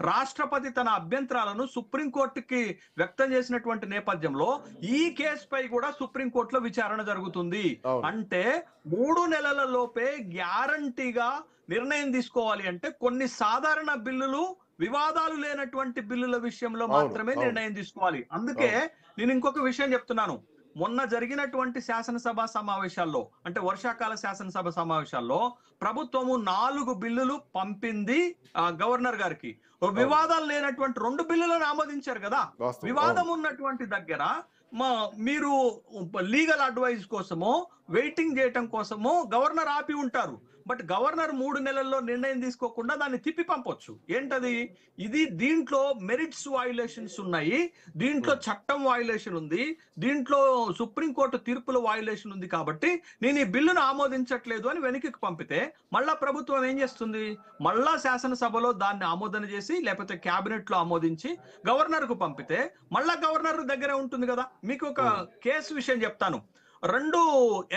S3: రాష్ట్రపతి తన అభ్యంతరాలను సుప్రీంకోర్టుకి వ్యక్తం చేసినటువంటి నేపథ్యంలో ఈ కేసు పై కూడా సుప్రీంకోర్టులో విచారణ జరుగుతుంది. అంటే 3 నెలల లోపే గ్యారంటీగా నిర్ణయం తీసుకోవాలి. అంటే కొన్ని సాధారణ బిల్లులు, వివాదాలు లేనటువంటి బిల్లుల విషయంలో మాత్రమే నిర్ణయం తీసుకోవాలి. అందుకే నేను ఇంకొక విషయం చెప్తున్నాను. మొన్న జరిగినటువంటి శాసనసభ సమావేశాల్లో, అంటే వర్షాకాల శాసనసభ సమావేశాల్లో ప్రభుత్వము 4 బిల్లులు పంపింది గవర్నర్ గారికి. వివాదాలు లేనటువంటి 2 బిల్లులను ఆమోదించారు కదా. వివాదం ఉన్నటువంటి దగ్గర మీరు లీగల్ అడ్వైస్ కోసమో వెయిటింగ్ చేయటం కోసమో గవర్నర్ ఆపి ఉంటారు. బట్ గవర్నర్ 3 నెలల్లో నిర్ణయం తీసుకోకుండా దాన్ని తిప్పి పంపొచ్చు. ఏంటది? ఇది దీంట్లో మెరిట్స్ వయలేషన్స్ ఉన్నాయి, దీంట్లో చట్టం వయలేషన్ ఉంది, దీంట్లో సుప్రీంకోర్టు తీర్పుల వయలేషన్ ఉంది, కాబట్టి నేను ఈ బిల్లును ఆమోదించట్లేదు అని వెనక్కి పంపితే మళ్ళా ప్రభుత్వం ఏం చేస్తుంది? మళ్ళా శాసనసభలో దాన్ని ఆమోదన చేసి లేకపోతే క్యాబినెట్ లో ఆమోదించి గవర్నర్ కు పంపితే మళ్ళా గవర్నర్ దగ్గరే ఉంటుంది కదా. మీకు ఒక కేసు విషయం చెప్తాను. 2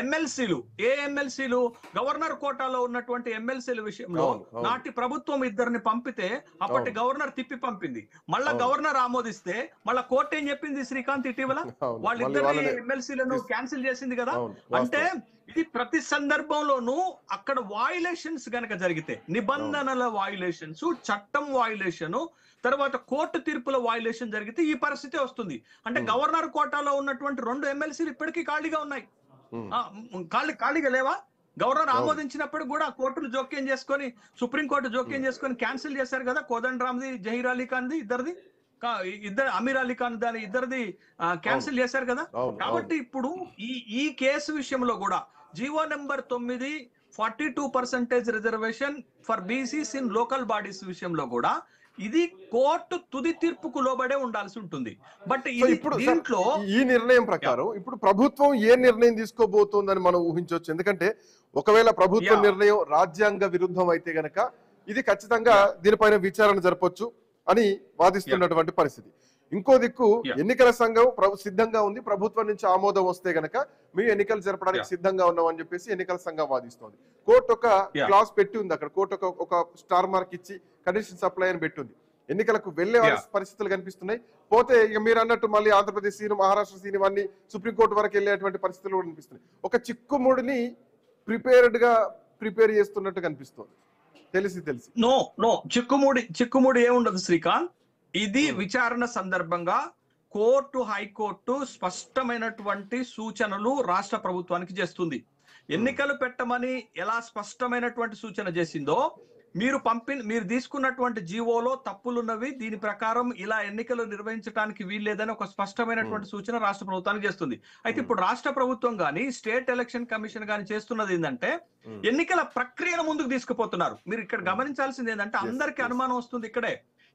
S3: ఎమ్మెల్సీలు, ఏ ఎమ్మెల్సీలు? గవర్నర్ కోటాలో ఉన్నటువంటి ఎమ్మెల్సీల విషయంలో నాటి ప్రభుత్వం 2 పంపితే అప్పటి గవర్నర్ తిప్పి పంపింది. మళ్ళా గవర్నర్ ఆమోదిస్తే మళ్ళా కోర్టు ఏం చెప్పింది శ్రీకాంత్ ఇటీవల? వాళ్ళిద్దరి ఎమ్మెల్సీలను క్యాన్సిల్ చేసింది కదా. అంటే ఇది ప్రతి సందర్భంలోనూ అక్కడ వాయులేషన్స్ గనక జరిగితే, నిబంధనల వాయులేషన్స్, చట్టం వాయులేషన్, తర్వాత కోర్టు తీర్పుల వాయులేషన్ జరిగితే ఈ పరిస్థితి వస్తుంది. అంటే గవర్నర్ కోటాలో ఉన్నటువంటి 2 ఎమ్మెల్సీలు ఇప్పటికీ ఖాళీగా ఉన్నాయి. ఖాళీగా లేవా? గవర్నర్ ఆమోదించినప్పుడు కూడా కోర్టులు జోక్యం చేసుకొని, సుప్రీంకోర్టు జోక్యం చేసుకొని క్యాన్సిల్ చేశారు కదా. కోదండరామ్ది, జహీర్ అలీ ఖాన్ది, ఇద్దరు అమీర్ అలీ ఖాన్ దాని ఇద్దరిది క్యాన్సిల్ చేశారు కదా. కాబట్టి ఇప్పుడు ఈ కేసు విషయంలో కూడా GO number 9 42% reservation for BCs in local bodies విషయంలో కూడా ఇది కోర్టు తుది తీర్పుకు లోబడే ఉండాల్సి ఉంటుంది. బట్
S2: ఇప్పుడు దీంట్లో ఈ నిర్ణయం ప్రకారం ఇప్పుడు ప్రభుత్వం ఏ నిర్ణయం తీసుకోబోతోందని మనం ఊహించవచ్చు. ఎందుకంటే ఒకవేళ ప్రభుత్వ నిర్ణయం రాజ్యాంగ విరుద్ధం అయితే గనక ఇది ఖచ్చితంగా దీనిపైన విచారణ జరపొచ్చు అని వాదిస్తున్నటువంటి పరిస్థితి. ఇంకో దిక్కు ఎన్నికల సంఘం సిద్ధంగా ఉంది, ప్రభుత్వం నుంచి ఆమోదం వస్తే గనక మేము ఎన్నికలు జరపడానికి సిద్ధంగా ఉన్నాం అని చెప్పేసి ఎన్నికల సంఘం వాదిస్తోంది. కోర్టు ఒక క్లాస్ పెట్టి ఉంది, అక్కడ కోర్టు ఒక స్టార్ మార్క్ ఇచ్చి కండిషన్ సప్లై అని పెట్టుంది. ఎన్నికలకు వెళ్లే పరిస్థితులు కనిపిస్తున్నాయి. పోతే ఇక మీరు అన్నట్టు మళ్ళీ ఆంధ్రప్రదేశ్ సీను, మహారాష్ట్ర సీను ఇవన్నీ సుప్రీంకోర్టు వరకు వెళ్ళేటువంటి పరిస్థితులు కూడా కనిపిస్తున్నాయి. ఒక చిక్కుముడిని ప్రిపేర్ చేస్తున్నట్టు కనిపిస్తుంది. తెలిసి
S3: నో చిక్కుముడి ఏముండదు శ్రీకాంత్. ఇది విచారణ సందర్భంగా కోర్టు, హైకోర్టు స్పష్టమైనటువంటి సూచనలు రాష్ట్ర ప్రభుత్వానికి చేస్తుంది. ఎన్నికలు పెట్టమని ఎలా స్పష్టమైనటువంటి సూచన చేసిందో, మీరు తీసుకున్నటువంటి జీవోలో తప్పులున్నవి, దీని ప్రకారం ఇలా ఎన్నికలు నిర్వహించడానికి వీల్లేదని ఒక స్పష్టమైనటువంటి సూచన రాష్ట్ర ప్రభుత్వానికి చేస్తుంది. అయితే ఇప్పుడు రాష్ట్ర ప్రభుత్వం గాని, స్టేట్ ఎలక్షన్ కమిషన్ గాని చేస్తున్నది ఏంటంటే ఎన్నికల ప్రక్రియను ముందుకు తీసుకుపోతున్నారు. మీరు ఇక్కడ గమనించాల్సింది ఏంటంటే అందరికీ అనుమానం వస్తుంది ఇక్కడే.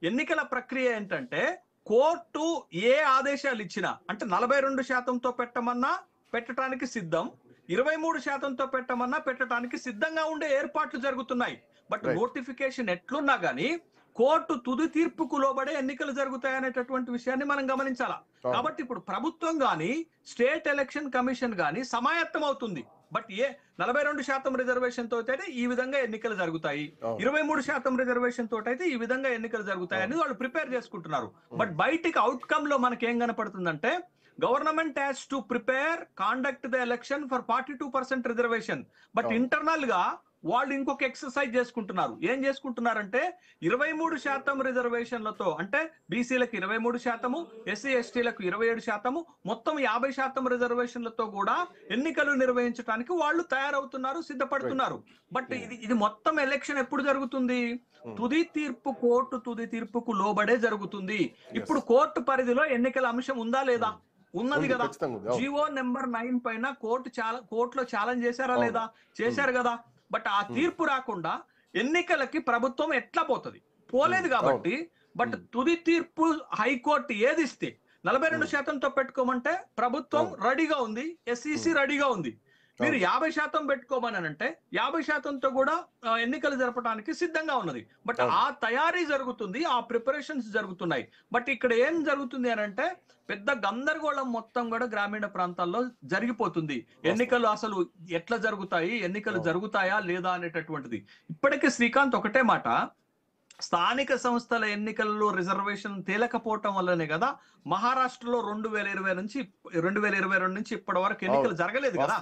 S3: ఎన్నికల ప్రక్రియ ఏంటంటే కోర్టు ఏ ఆదేశాలు ఇచ్చినా, అంటే 42%తో పెట్టమన్నా పెట్టడానికి సిద్ధం, 23%తో పెట్టమన్నా పెట్టడానికి సిద్ధంగా ఉండే ఏర్పాట్లు జరుగుతున్నాయి. బట్ నోటిఫికేషన్ ఎట్లున్నా గానీ కోర్టు తుది తీర్పుకు లోబడే ఎన్నికలు జరుగుతాయనేటటువంటి విషయాన్ని మనం గమనించాలా. కాబట్టి ఇప్పుడు ప్రభుత్వం గాని, స్టేట్ ఎలక్షన్ కమిషన్ గాని సమాయత్తం అవుతుంది. బట్ 42% రిజర్వేషన్ తోటి అయితే ఈ విధంగా ఎన్నికలు జరుగుతాయి, 23% రిజర్వేషన్ తోటి అయితే ఈ విధంగా ఎన్నికలు జరుగుతాయి అని వాళ్ళు ప్రిపేర్ చేసుకుంటున్నారు. బట్ బయటికి అవుట్కమ్ లో మనకి ఏం కనపడుతుందంటే government has to prepare conduct the election for 42% reservation. But internal గా వాళ్ళు ఇంకొక ఎక్సర్సైజ్ చేసుకుంటున్నారు. ఏం చేసుకుంటున్నారంటే 23% రిజర్వేషన్లతో, అంటే బీసీలకు 23%, ఎస్సీ ఎస్టీలకు 27%, మొత్తం 50% రిజర్వేషన్లతో కూడా ఎన్నికలు నిర్వహించడానికి వాళ్ళు తయారవుతున్నారు, సిద్ధపడుతున్నారు. బట్ ఇది మొత్తం ఎలక్షన్ ఎప్పుడు జరుగుతుంది? తుది తీర్పు, కోర్టు తుది తీర్పుకు లోబడే జరుగుతుంది. ఇప్పుడు కోర్టు పరిధిలో ఎన్నికల అంశం ఉందా లేదా? ఉన్నది కదా. జీవో నెంబర్ 9 పైన కోర్టులో ఛాలెంజ్ చేశారా లేదా? చేశారు కదా. బట్ ఆ తీర్పు రాకుండా ఎన్నికలకి ప్రభుత్వం ఎట్లా పోతుంది? పోలేదు కాబట్టి. బట్ తుది తీర్పు హైకోర్టు ఏది ఇస్తే 42%తో పెట్టుకోమంటే ప్రభుత్వం రెడీగా ఉంది, ఎస్ఈసి రెడీగా ఉంది. మీరు 50% పెట్టుకోమని అంటే 50%తో కూడా ఎన్నికలు జరపడానికి సిద్ధంగా ఉన్నది. బట్ ఆ తయారీ జరుగుతుంది, ఆ ప్రిపరేషన్స్ జరుగుతున్నాయి. బట్ ఇక్కడ ఏం జరుగుతుంది అని అంటే పెద్ద గందరగోళం మొత్తం కూడా గ్రామీణ ప్రాంతాల్లో జరిగిపోతుంది. ఎన్నికలు అసలు ఎట్లా జరుగుతాయి, ఎన్నికలు జరుగుతాయా లేదా అనేటటువంటిది. ఇప్పటికే శ్రీకాంత్ ఒకటే మాట, స్థానిక సంస్థల ఎన్నికల్లో రిజర్వేషన్ తేలకపోవటం వల్లనే కదా మహారాష్ట్రలో 2022 నుంచి ఇప్పటి వరకు ఎన్నికలు జరగలేదు కదా.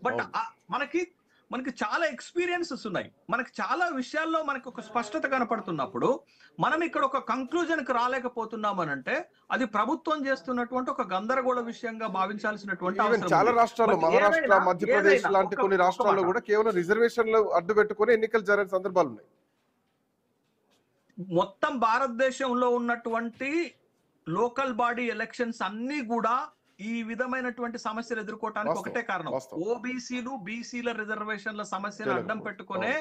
S3: బట్ మనకి చాలా ఎక్స్పీరియన్సెస్ ఉన్నాయి, మనకి చాలా విషయాల్లో మనకి ఒక స్పష్టత కనపడుతున్నప్పుడు మనం ఇక్కడ ఒక కంక్లూజన్ కి రాలేకపోతున్నాం అని అంటే అది ప్రభుత్వం చేస్తున్నటువంటి ఒక గందరగోళ విషయంగా భావించాల్సినటువంటి అవసరం.
S2: చాలా రాష్ట్రాల్లో, మహారాష్ట్ర, మధ్యప్రదేశ్ లాంటి కొన్ని రాష్ట్రాల్లో కూడా కేవలం రిజర్వేషన్లు అడ్డు పెట్టుకుని ఎన్నికలు జరిగిన సందర్భాలు ఉన్నాయి.
S3: మొత్తం భారతదేశంలో ఉన్నటువంటి లోకల్ బాడీ ఎలక్షన్స్ అన్ని కూడా ఈ విధమైనటువంటి సమస్యలు ఎదుర్కోవటానికి
S2: వాస్తవం,
S3: ఒకటే కారణం,
S2: వాస్తవం.
S3: ఓబీసీలు బీసీల రిజర్వేషన్ల సమస్యను అడ్డం
S2: చేయలేకపో-
S3: పెట్టుకునే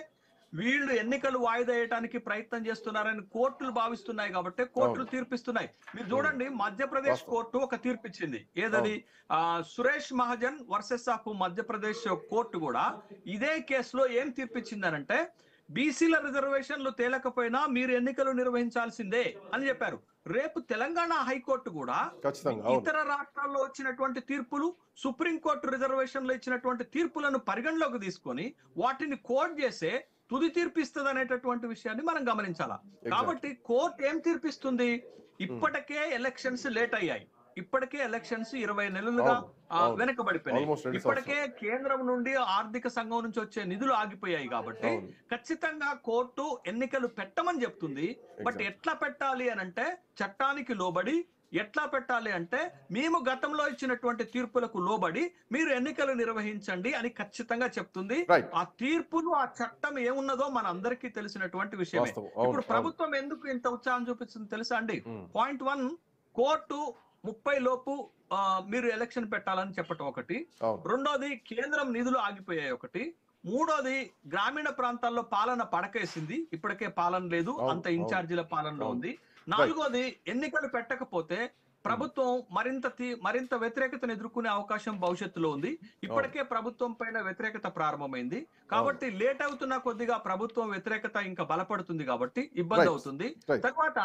S3: వీళ్ళు ఎన్నికలు వాయిదా వేయడానికి ప్రయత్నం చేస్తున్నారని కోర్టులు భావిస్తున్నాయి కాబట్టి కోర్టులు తీర్పిస్తున్నాయి. మీరు చూడండి, మధ్యప్రదేశ్
S2: వాస్తవం.
S3: కోర్టు ఒక తీర్పు ఇచ్చింది. ఏదది? Suresh Mahajan versus of Madhya Pradesh court కూడా ఇదే కేసులో ఏం తీర్పిచ్చిందనంటే, బీసీల రిజర్వేషన్లు తేలకపోయినా మీరు ఎన్నికలు నిర్వహించాల్సిందే అని చెప్పారు. రేపు తెలంగాణ హైకోర్టు కూడా
S2: ఖచ్చితంగా అవును.
S3: ఇతర రాష్ట్రాల్లో వచ్చినటువంటి తీర్పులు, సుప్రీంకోర్టు రిజర్వేషన్లో ఇచ్చినటువంటి తీర్పులను పరిగణలోకి తీసుకొని వాటిని కోట్ చేసే తుది తీర్పిస్తుంది అనేటటువంటి విషయాన్ని మనం గమనించాలా. కాబట్టి కోర్టు ఏం తీర్పిస్తుంది? ఇప్పటికే ఎలక్షన్స్ లేట్ అయ్యాయి, ఇప్పటికే ఎలక్షన్స్ 20 నెలలుగా
S2: అవును, అవును.
S3: వెనకబడిపోయాయి,
S2: Almost 2
S3: ఇప్పటికే కేంద్రం నుండి ఆర్థిక సంఘం నుంచి వచ్చే నిధులు ఆగిపోయాయి. కాబట్టి
S2: అవును.
S3: ఖచ్చితంగా కోర్టు ఎన్నికలు పెట్టమని చెప్తుంది. బట్ ఎట్లా పెట్టాలి అని అంటే, చట్టానికి లోబడి ఎట్లా పెట్టాలి అంటే, మేము గతంలో ఇచ్చినటువంటి తీర్పులకు లోబడి మీరు ఎన్నికలు నిర్వహించండి అని ఖచ్చితంగా చెప్తుంది.
S2: Right.
S3: ఆ తీర్పులు, ఆ చట్టం ఏమున్నదో మన అందరికీ తెలిసినటువంటి విషయమే.
S2: వాస్తవం, అవును,
S3: ఇప్పుడు
S2: అవును.
S3: ప్రభుత్వం ఎందుకు ఇంత ఉత్సాహం చూపిస్తుంది తెలుసా అండి?
S2: ఉమ్.
S3: పాయింట్ 1, కోర్టు 30 లోపు మీరు ఎలక్షన్ పెట్టాలని చెప్పటం ఒకటి.
S2: అవును.
S3: రెండోది, కేంద్రం నిధులు ఆగిపోయాయి ఒకటి. మూడోది, గ్రామీణ ప్రాంతాల్లో పాలన పడకేసింది, ఇప్పటికే పాలన లేదు,
S2: అవును,
S3: అంత ఇన్ఛార్జీల పాలనలో
S2: అవును.
S3: ఉంది. నాలుగోది, ఎన్నికలు పెట్టకపోతే ప్రభుత్వం మరింత వ్యతిరేకతను ఎదుర్కొనే అవకాశం భవిష్యత్తులో ఉంది. ఇప్పటికే ప్రభుత్వం పైన వ్యతిరేకత ప్రారంభమైంది కాబట్టి లేట్ అవుతున్న కొద్దిగా ప్రభుత్వం వ్యతిరేకత ఇంకా బలపడుతుంది కాబట్టి ఇబ్బంది
S2: Right.
S3: అవుతుంది.
S2: Right.
S3: తర్వాత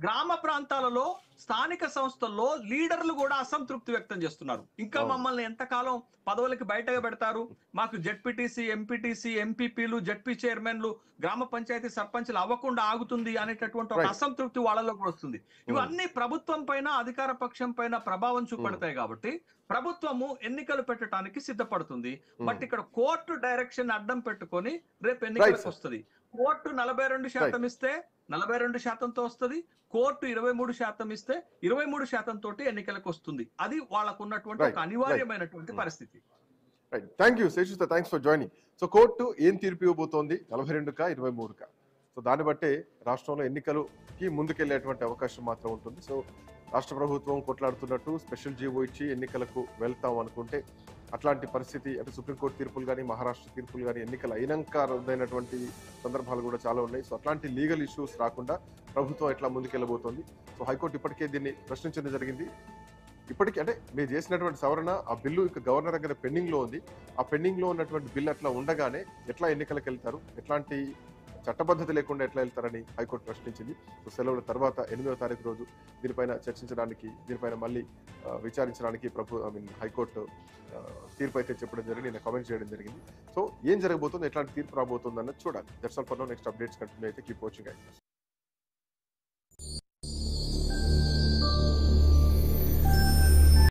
S3: గ్రామ ప్రాంతాలలో స్థానిక సంస్థల్లో లీడర్లు కూడా అసంతృప్తి వ్యక్తం చేస్తున్నారు. ఇంకా
S2: అవును.
S3: మమ్మల్ని ఎంతకాలం పదవులకి బయటగా పెడతారు, మాకు జెడ్పీటీసీ, ఎంపీటీసీ, ఎంపీపీలు, జెడ్పీ చైర్మన్లు, గ్రామ పంచాయతీ సర్పంచ్లు అవ్వకుండా ఆగుతుంది అనేటటువంటి ఒక
S2: Right.
S3: అసంతృప్తి వాళ్ళలో కూడా వస్తుంది. ఇవన్నీ ప్రభుత్వం పైన, అధికార పక్షం పైన ప్రభావం చూపెడతాయి కాబట్టి ప్రభుత్వము ఎన్నికలు పెట్టడానికి సిద్ధపడుతుంది. బట్ ఇక్కడ కోర్టు డైరెక్షన్ అడ్డం పెట్టుకొని రేపు ఎన్నికలకు వస్తుంది. కోర్టు 42% ఇస్తే 42%తో వస్తుంది, కోర్టు 23% ఇస్తే 23% తోటి ఎన్నికలకు వస్తుంది. అది వాళ్ళకు ఉన్నటువంటి ఒక అనివార్యమైనటువంటి పరిస్థితి.
S2: Right, thank you Seshitha, thanks for joining. So court ఏం తీర్పు ఇవ్వబోతోంది, 42కా 23కా? సో దాన్ని బట్టే రాష్ట్రంలో ఎన్నికలకి ముందుకెళ్లేటువంటి అవకాశం మాత్రం ఉంటుంది. సో రాష్ట్ర ప్రభుత్వం కొట్లాడుతున్నట్టు స్పెషల్ జీవో ఇచ్చి ఎన్నికలకు వెళ్తాం అనుకుంటే అట్లాంటి పరిస్థితి, అంటే సుప్రీంకోర్టు తీర్పులు కానీ, మహారాష్ట్ర తీర్పులు కానీ, ఎన్నికలు అయినాక రద్దయినటువంటి సందర్భాలు కూడా చాలా ఉన్నాయి. సో అట్లాంటి లీగల్ ఇష్యూస్ రాకుండా ప్రభుత్వం ఎట్లా ముందుకెళ్ళబోతోంది? సో హైకోర్టు ఇప్పటికే దీన్ని ప్రశ్నించడం జరిగింది. ఇప్పటికీ అంటే మీరు చేసినటువంటి సవరణ, ఆ బిల్లు ఇక గవర్నర్ దగ్గర పెండింగ్ లో ఉంది. ఆ పెండింగ్ లో ఉన్నటువంటి బిల్లు అట్లా ఉండగానే ఎట్లా ఎన్నికలకు వెళ్తారు, ఎట్లాంటి చట్టబద్ధత లేకుండా ఎట్లా వెళ్తారని హైకోర్టు ప్రశ్నించింది. సో సెలవుల తర్వాత 8వ తారీఖు రోజు దీనిపైన చర్చించడానికి, దీనిపైన మళ్ళీ విచారించడానికి హైకోర్టు తీర్పు అయితే చెప్పడం జరిగింది, నేను కామెంట్ చేయడం జరిగింది. సో ఏం జరగబోతుంది, ఎట్లాంటి తీర్పు రాబోతుంది అన్నది చూడాలి. That's all for now. Next updates continue అయితే కీప్ వాచింగ్.